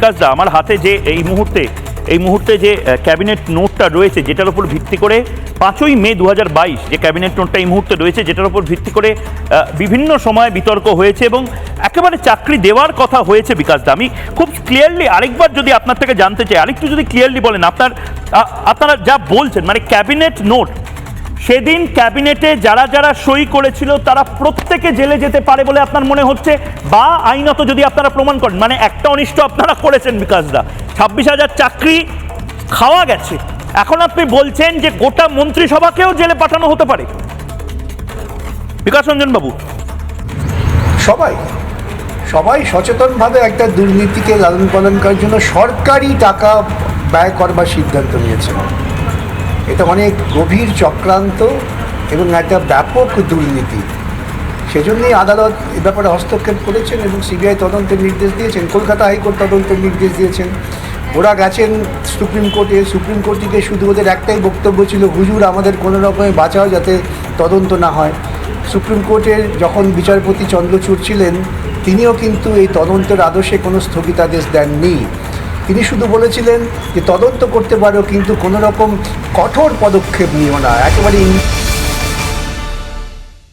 বিকাশ দা, আমার হাতে যে এই মুহূর্তে যে ক্যাবিনেট নোটটা রয়েছে, যেটার উপর ভিত্তি করে 5ই মে 2022 যে ক্যাবিনেট নোটটা এই মুহূর্তে রয়েছে, যেটার উপর ভিত্তি করে বিভিন্ন সময় বিতর্ক হয়েছে এবং একেবারে চাকরি দেওয়ার কথা হয়েছে। বিকাশ দা, আমি খুব ক্লিয়ারলি আরেকবার যদি আপনার থেকে জানতে চাই, আরেকটু যদি ক্লিয়ারলি বলেন আপনারা যা বলছেন, মানে ক্যাবিনেট নোট সেদিন ক্যাবিনেটে যারা যারা সই করেছিল তারা প্রত্যেকে জেলে যেতে পারে বলে আপনার মনে হচ্ছে, বা আইনত যদি আপনারা প্রমাণ করেন, মানে একটা অনিষ্ট আপনারা করেছেন বিকাশ দা, 26,000 চাকরি খাওয়া গেছে, এখন আপনি বলছেন যে গোটা মন্ত্রিসভাকেও জেলে পাঠানো হতে পারে। বিকাশ রঞ্জন বাবু, সবাই সচেতনভাবে একটা দুর্নীতিকে লালন পালন করার জন্য সরকারি টাকা ব্যয় করবার সিদ্ধান্ত নিয়েছে। এটা অনেক গভীর চক্রান্ত এবং একটা ব্যাপক দুর্নীতি। সেজন্যই আদালত এ ব্যাপারে হস্তক্ষেপ করেছেন এবং সিবিআই তদন্তের নির্দেশ দিয়েছেন, কলকাতা হাইকোর্ট তদন্তের নির্দেশ দিয়েছেন। ওরা গেছেন সুপ্রিম কোর্টে, সুপ্রিম কোর্ট থেকে শুধু ওদের একটাই বক্তব্য ছিল, হুজুর আমাদের কোনো রকমে বাঁচাও যাতে তদন্ত না হয়। সুপ্রিম কোর্টের যখন বিচারপতি চন্দ্রচূড় ছিলেন, তিনিও কিন্তু এই তদন্তের আদেশে কোনো স্থগিতাদেশ দেননি। তিনি শুধু বলেছিলেন যে তদন্ত করতে পারো, কিন্তু কোনো রকম কঠোর পদক্ষেপ নিও না, একেবারে